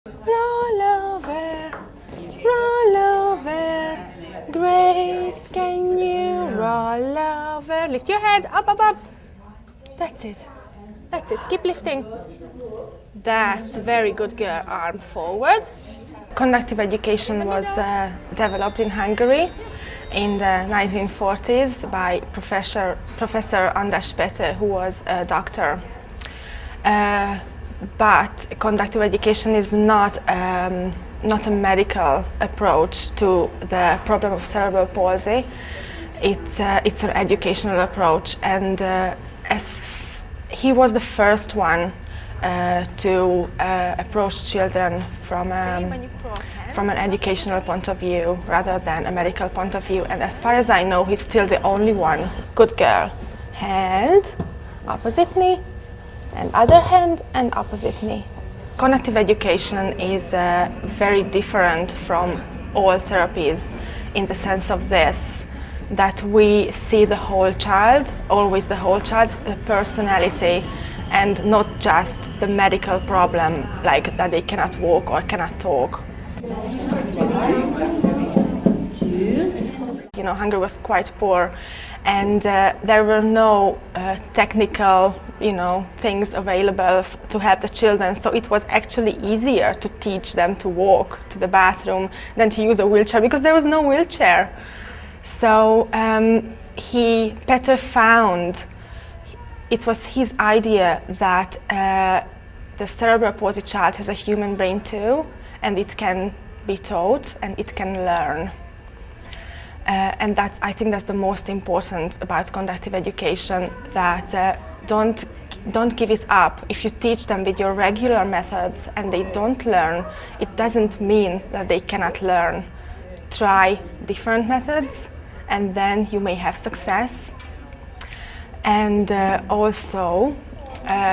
Roll over, Grace, can you roll over? Lift your head, up, up, up. That's it. That's it. Keep lifting. That's very good, girl. Arm forward. Conductive education was developed in Hungary in the 1940s by Professor András Peter, who was a doctor. But conductive education is not a medical approach to the problem of cerebral palsy. It's an educational approach, and as he was the first one to approach children from an educational point of view rather than a medical point of view. And as far as I know, he's still the only one. Good girl. Hand, opposite knee, and other hand and opposite knee. Conductive education is very different from all therapies in the sense of this, that we see the whole child, always the whole child, the personality, and not just the medical problem, like that they cannot walk or cannot talk. You know, Hungary was quite poor, and there were no technical, things available to help the children. So it was actually easier to teach them to walk to the bathroom than to use a wheelchair, because there was no wheelchair. So Peter found, it was his idea that the cerebral palsy child has a human brain too, and it can be taught and it can learn. And I think that's the most important about conductive education, that don't give it up. If you teach them with your regular methods and they don't learn, it doesn't mean that they cannot learn. Try different methods and then you may have success. And also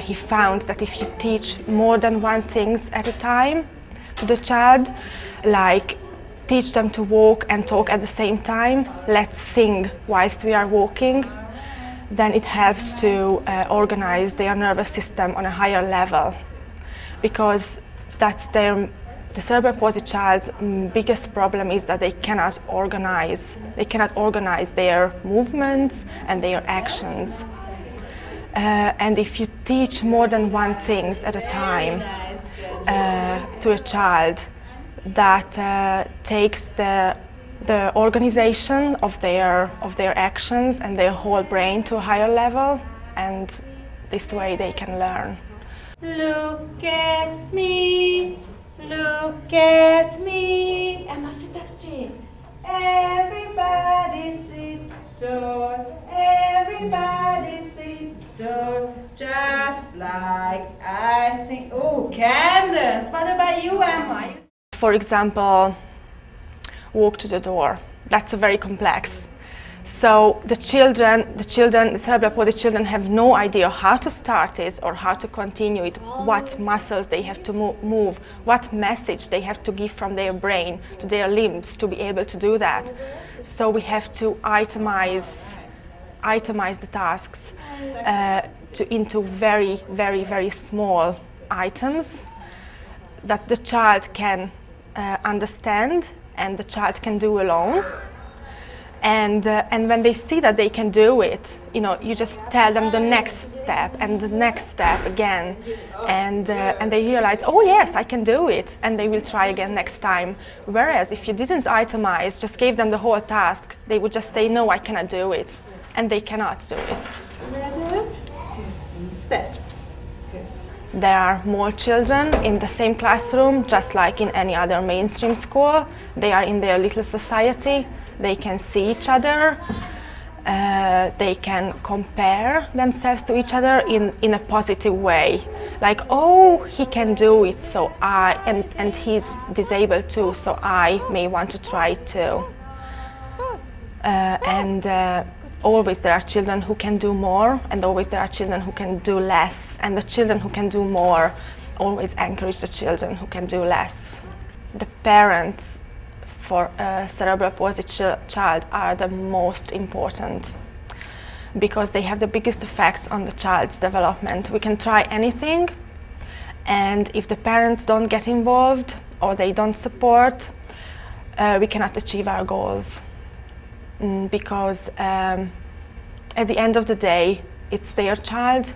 he found that if you teach more than one thing at a time to the child, like teach them to walk and talk at the same time, let's sing whilst we are walking, then it helps to organize their nervous system on a higher level, because that's the cerebral palsy child's biggest problem is that they cannot organize their movements and their actions. And if you teach more than one thing at a time to a child, that takes the organization of their actions and their whole brain to a higher level, and this way they can learn. Look at me, Emma, sit up straight. Everybody sit tall, everybody sit tall, just like I think. Oh, Candace, what about you, Emma? For example, walk to the door. That's very complex. So the cerebral palsy children have no idea how to start it or how to continue it, what muscles they have to move, what message they have to give from their brain to their limbs to be able to do that. So we have to itemize the tasks into very, very, very small items that the child can understand and the child can do alone. And when they see that they can do it, you just tell them the next step and the next step again, and they realize, oh yes, I can do it, and they will try again next time. Whereas if you didn't itemize, just gave them the whole task, they would just say, no, I cannot do it, and they cannot do it. Step. There are more children in the same classroom, just like in any other mainstream school. They are in their little society. They can see each other. They can compare themselves to each other in a positive way. Like, oh, he can do it, so and he's disabled too, so I may want to try too. Always there are children who can do more, and always there are children who can do less. And the children who can do more always encourage the children who can do less. The parents for a cerebral palsy child are the most important, because they have the biggest effects on the child's development. We can try anything, And if the parents don't get involved or they don't support, we cannot achieve our goals. Because at the end of the day, it's their child,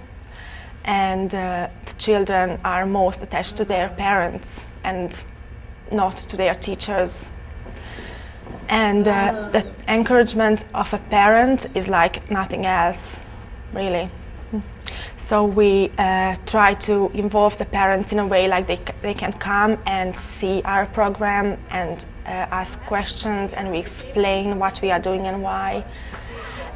and the children are most attached to their parents and not to their teachers. And the encouragement of a parent is like nothing else, really. So we try to involve the parents in a way like they can come and see our program and ask questions, and we explain what we are doing and why.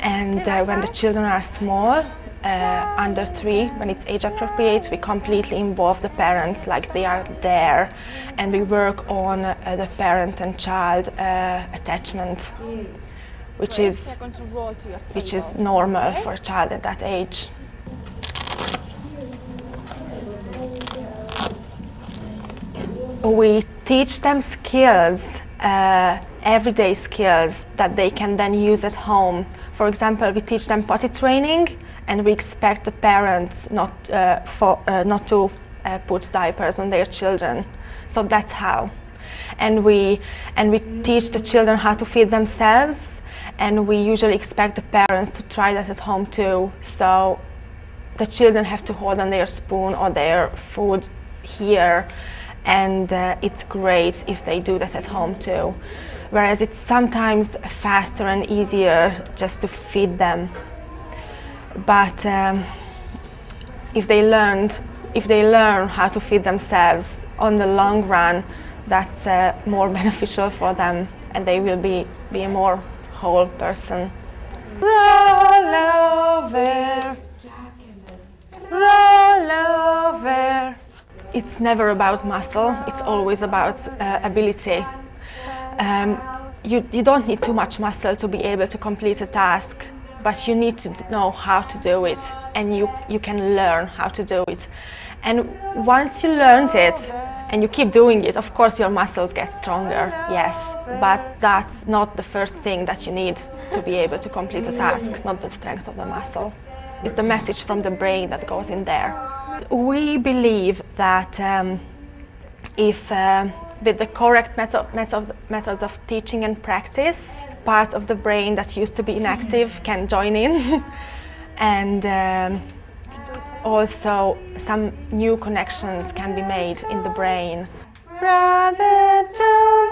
And when the children are small, under 3, when it's age appropriate, we completely involve the parents like they are there, and we work on the parent and child attachment, which is normal for a child at that age. We teach them skills, everyday skills that they can then use at home. For example, we teach them potty training, and we expect the parents not to put diapers on their children. So that's how. And we teach the children how to feed themselves, and we usually expect the parents to try that at home too. So the children have to hold on their spoon or their food here, and it's great if they do that at home too. Whereas it's sometimes faster and easier just to feed them. But if they learn how to feed themselves on the long run, that's more beneficial for them, and they will be a more whole person. Roll over, roll over. It's never about muscle, it's always about ability. You don't need too much muscle to be able to complete a task, but you need to know how to do it, and you can learn how to do it. And once you learned it and you keep doing it, of course your muscles get stronger, yes, but that's not the first thing that you need to be able to complete a task, not the strength of the muscle. It's the message from the brain that goes in there. We believe that if with the correct methods of teaching and practice, parts of the brain that used to be inactive can join in, and also some new connections can be made in the brain. Brother John,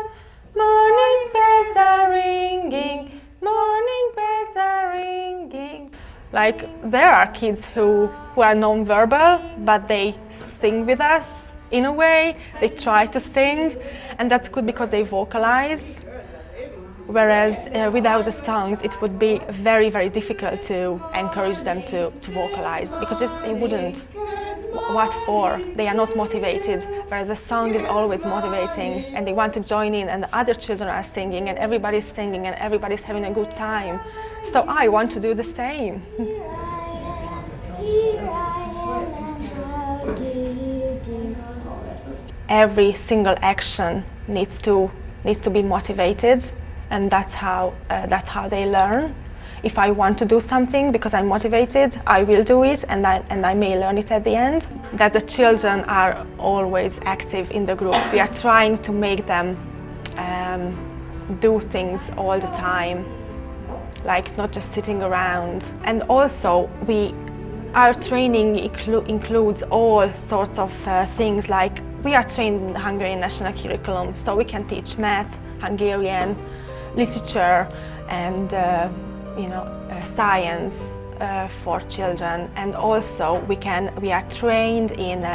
morning bells are ringing, morning bells are ringing. Like, there are kids who are non-verbal, but they sing with us in a way. They try to sing, and that's good because they vocalize. Whereas without the songs, it would be very, very difficult to encourage them to vocalize, because just they wouldn't. What for? They are not motivated, whereas the song is always motivating, and they want to join in, and the other children are singing, and everybody's singing, and everybody's having a good time. So I want to do the same. Every single action needs to be motivated, and that's how they learn. If I want to do something because I'm motivated, I will do it, and I may learn it at the end. That the children are always active in the group. We are trying to make them do things all the time, like not just sitting around. And also our training includes all sorts of things, like we are trained in the Hungarian national curriculum, so we can teach math, Hungarian, literature, and science for children. And also we are trained in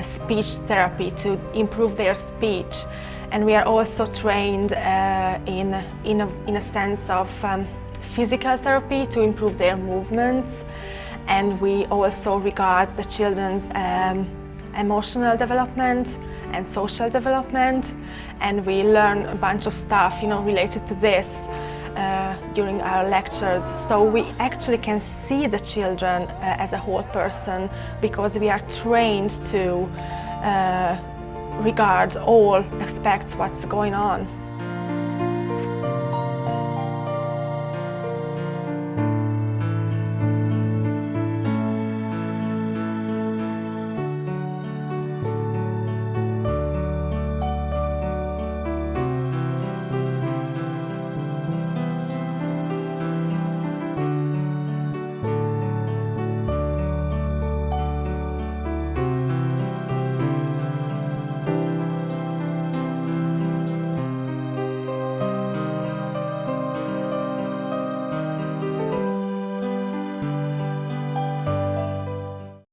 speech therapy to improve their speech, and we are also trained in a sense of physical therapy to improve their movements, and we also regard the children's emotional development and social development, and we learn a bunch of stuff related to this during our lectures. So we actually can see the children as a whole person, because we are trained to regard all aspects what's going on.